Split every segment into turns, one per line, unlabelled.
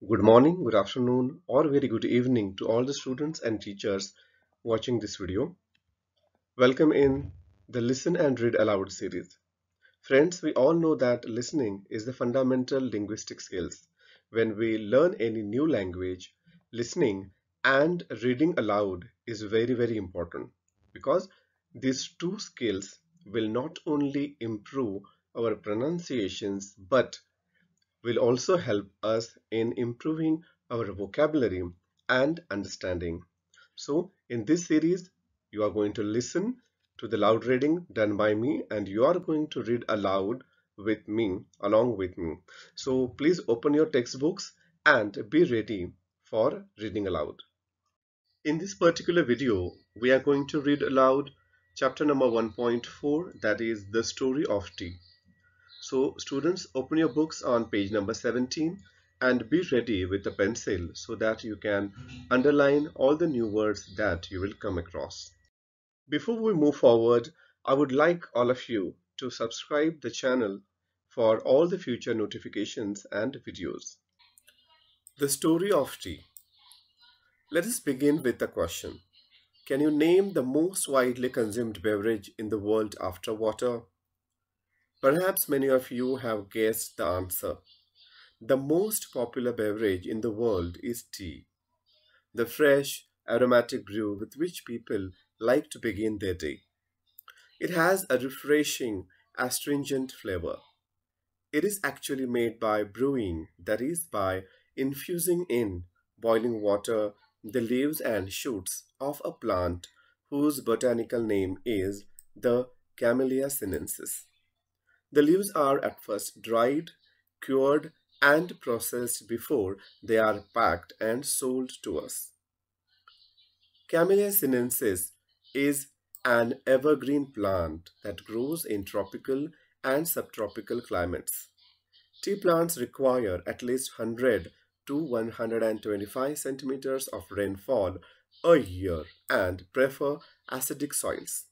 Good morning, good afternoon, or very good evening to all the students and teachers watching this video. Welcome in the Listen and Read Aloud series. Friends, we all know that listening is the fundamental linguistic skills. When we learn any new language, listening and reading aloud is very important because these two skills will not only improve our pronunciations but will also help us in improving our vocabulary and understanding. So, in this series, you are going to listen to the loud reading done by me and you are going to read aloud with me, along with me. So, please open your textbooks and be ready for reading aloud. In this particular video, we are going to read aloud chapter number 1.4, that is The Story of Tea. So students, open your books on page number 17 and be ready with a pencil so that you can underline all the new words that you will come across. Before we move forward, I would like all of you to subscribe the channel for all the future notifications and videos. The story of tea. Let us begin with the question. Can you name the most widely consumed beverage in the world after water? Perhaps many of you have guessed the answer. The most popular beverage in the world is tea, the fresh, aromatic brew with which people like to begin their day. It has a refreshing, astringent flavor. It is actually made by brewing, that is, by infusing in boiling water the leaves and shoots of a plant whose botanical name is the Camellia sinensis. The leaves are at first dried, cured, and processed before they are packed and sold to us. Camellia sinensis is an evergreen plant that grows in tropical and subtropical climates. Tea plants require at least 100 to 125 centimeters of rainfall a year and prefer acidic soils.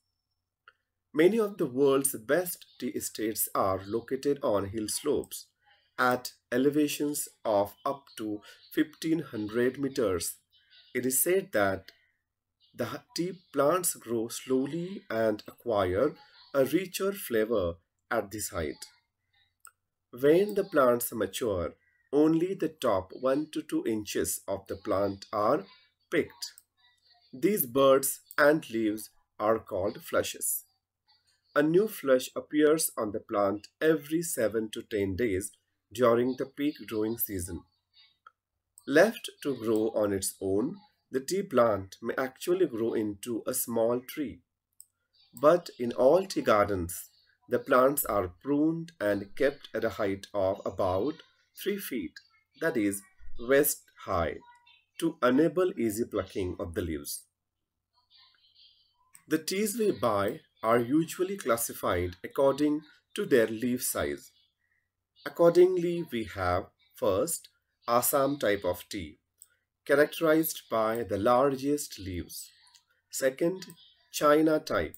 Many of the world's best tea estates are located on hill slopes at elevations of up to 1500 meters. It is said that the tea plants grow slowly and acquire a richer flavor at this height. When the plants mature, only the top 1 to 2 inches of the plant are picked. These buds and leaves are called flushes. A new flush appears on the plant every 7 to 10 days during the peak growing season. Left to grow on its own, the tea plant may actually grow into a small tree. But in all tea gardens, the plants are pruned and kept at a height of about 3 feet, that is, waist high, to enable easy plucking of the leaves. The teas we buy are usually classified according to their leaf size. Accordingly, we have first Assam type of tea, characterized by the largest leaves. Second, China type,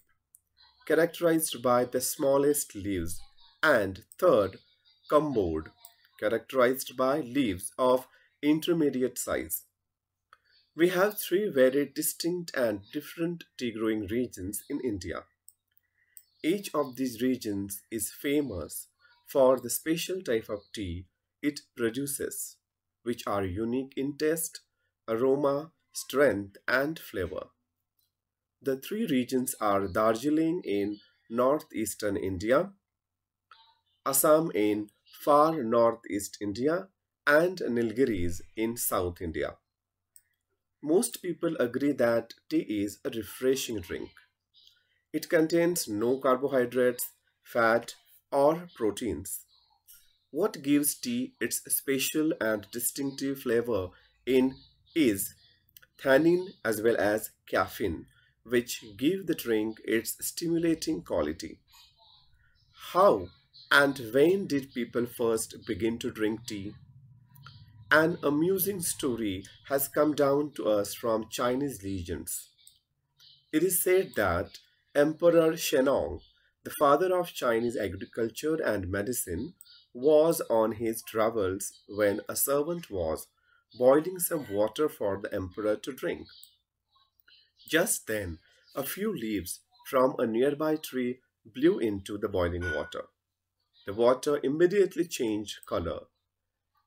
characterized by the smallest leaves. And third, Cumboard, characterized by leaves of intermediate size. We have three very distinct and different tea growing regions in India. Each of these regions is famous for the special type of tea it produces, which are unique in taste, aroma, strength, and flavor. The three regions are Darjeeling in northeastern India, Assam in far northeast India, and Nilgiris in South India. Most people agree that tea is a refreshing drink. It contains no carbohydrates, fat, or proteins. What gives tea its special and distinctive flavor in is tannin as well as caffeine, which give the drink its stimulating quality. How and when did people first begin to drink tea? An amusing story has come down to us from Chinese legends. It is said that Emperor Shennong, the father of Chinese agriculture and medicine, was on his travels when a servant was boiling some water for the emperor to drink. Just then, a few leaves from a nearby tree blew into the boiling water. The water immediately changed color.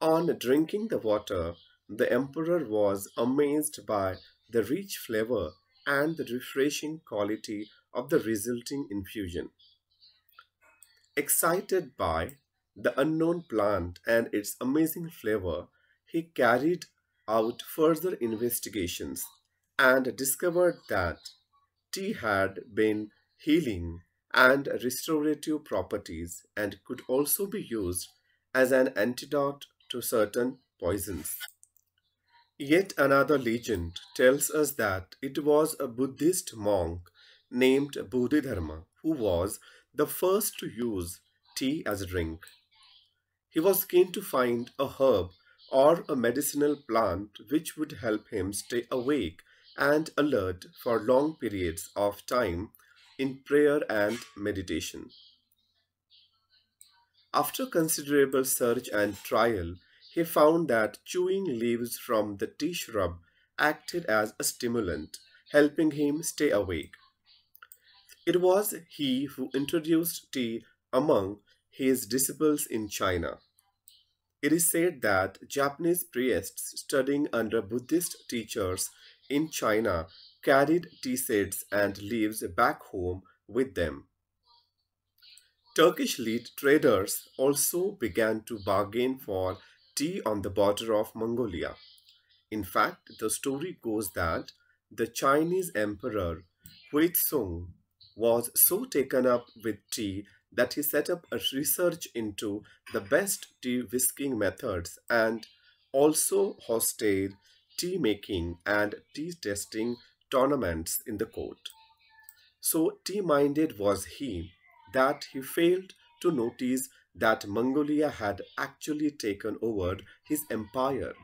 On drinking the water, the emperor was amazed by the rich flavor and the refreshing quality of the resulting infusion. Excited by the unknown plant and its amazing flavor, he carried out further investigations and discovered that tea had been healing and restorative properties and could also be used as an antidote to certain poisons. Yet another legend tells us that it was a Buddhist monk named Bodhidharma who was the first to use tea as a drink. He was keen to find a herb or a medicinal plant which would help him stay awake and alert for long periods of time in prayer and meditation. After considerable search and trial, he found that chewing leaves from the tea shrub acted as a stimulant, helping him stay awake. It was he who introduced tea among his disciples in China. It is said that Japanese priests studying under Buddhist teachers in China carried tea seeds and leaves back home with them. Turkish lead traders also began to bargain for tea on the border of Mongolia. In fact, the story goes that the Chinese emperor Huizong was so taken up with tea that he set up a research into the best tea whisking methods and also hosted tea making and tea testing tournaments in the court. So tea minded was he that he failed to notice that Mongolia had actually taken over his empire.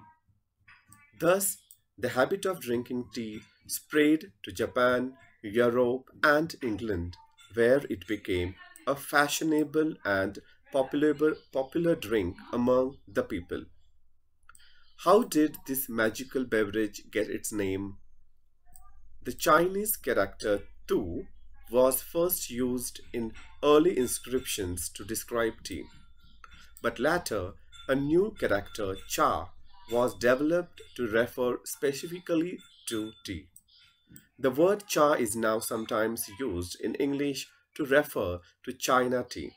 Thus, the habit of drinking tea spread to Japan, Europe, and England, where it became a fashionable and popular drink among the people. How did this magical beverage get its name? The Chinese character tu was first used in early inscriptions to describe tea, but later a new character cha was developed to refer specifically to tea. The word cha is now sometimes used in English to refer to China tea,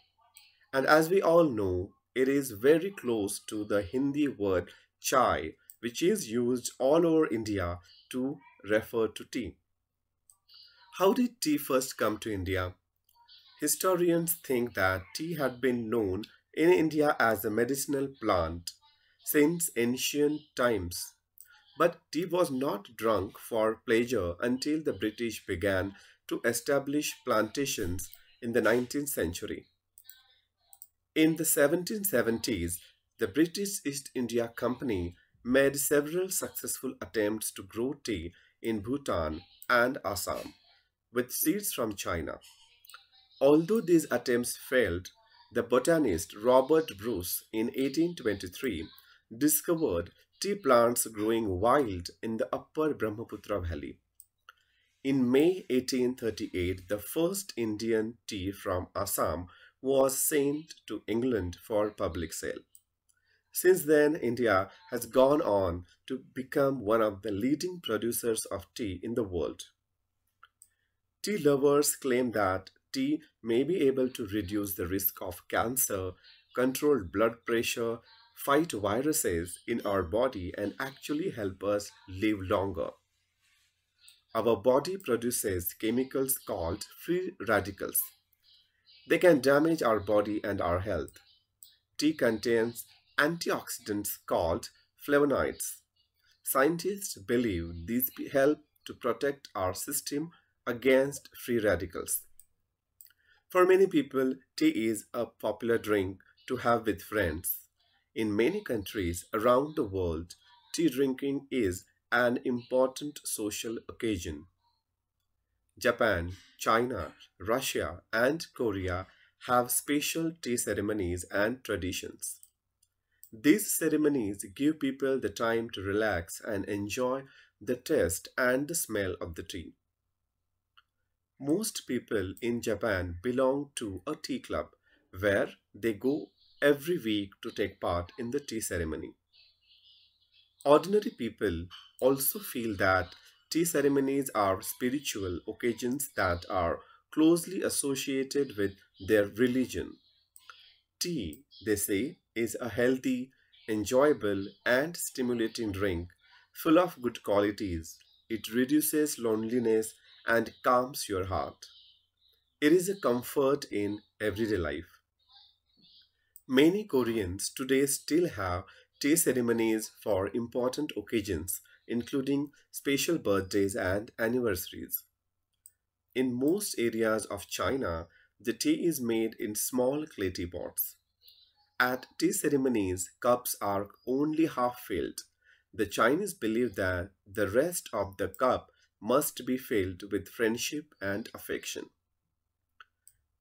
and as we all know, it is very close to the Hindi word chai, which is used all over India to refer to tea. How did tea first come to India? Historians think that tea had been known in India as a medicinal plant since ancient times. But tea was not drunk for pleasure until the British began to establish plantations in the 19th century. In the 1770s, the British East India Company made several successful attempts to grow tea in Bhutan and Assam with seeds from China. Although these attempts failed, the botanist Robert Bruce in 1823 discovered tea plants growing wild in the upper Brahmaputra valley. In May 1838, the first Indian tea from Assam was sent to England for public sale. Since then, India has gone on to become one of the leading producers of tea in the world. Tea lovers claim that tea may be able to reduce the risk of cancer, control blood pressure, fight viruses in our body, and actually help us live longer. Our body produces chemicals called free radicals. They can damage our body and our health. Tea contains antioxidants called flavonoids. Scientists believe these help to protect our system against free radicals. For many people, tea is a popular drink to have with friends. In many countries around the world, tea drinking is an important social occasion. Japan, China, Russia, and Korea have special tea ceremonies and traditions. These ceremonies give people the time to relax and enjoy the taste and the smell of the tea. Most people in Japan belong to a tea club where they go every week to take part in the tea ceremony. Ordinary people also feel that tea ceremonies are spiritual occasions that are closely associated with their religion. Tea, they say, is a healthy, enjoyable, and stimulating drink full of good qualities. It reduces loneliness and calms your heart. It is a comfort in everyday life. Many Koreans today still have tea ceremonies for important occasions, including special birthdays and anniversaries. In most areas of China, the tea is made in small clay teapots. At tea ceremonies, cups are only half filled. The Chinese believe that the rest of the cup must be filled with friendship and affection.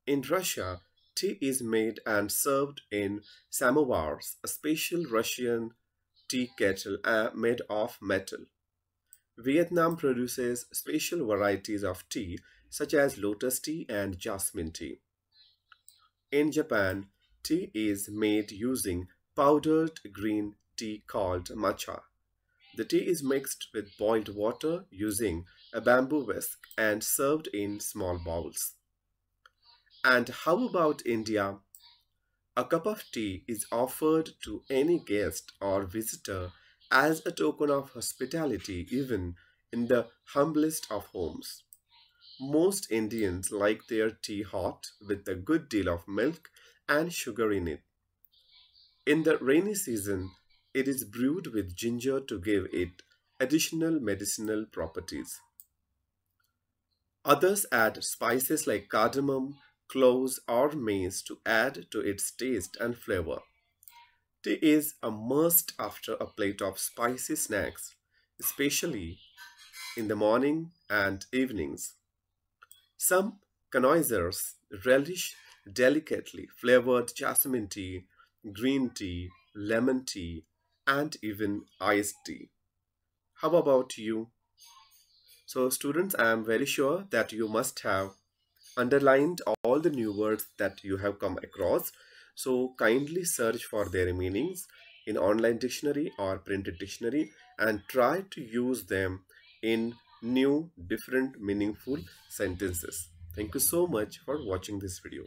In Russia, tea is made and served in samovars, a special Russian tea kettle made of metal. Vietnam produces special varieties of tea such as lotus tea and jasmine tea. In Japan, tea is made using powdered green tea called matcha. The tea is mixed with boiled water using a bamboo whisk and served in small bowls. And how about India? A cup of tea is offered to any guest or visitor as a token of hospitality, even in the humblest of homes. Most Indians like their tea hot with a good deal of milk and sugar in it. In the rainy season, it is brewed with ginger to give it additional medicinal properties. Others add spices like cardamom, cloves, or mace to add to its taste and flavor. Tea is a must after a plate of spicy snacks, especially in the morning and evenings. Some connoisseurs relish delicately flavored jasmine tea, green tea, lemon tea, and even iced tea. How about you? So, students, I am very sure that you must have underlined all the new words that you have come across. So kindly search for their meanings in online dictionary or printed dictionary and try to use them in new, different, meaningful sentences. Thank you so much for watching this video.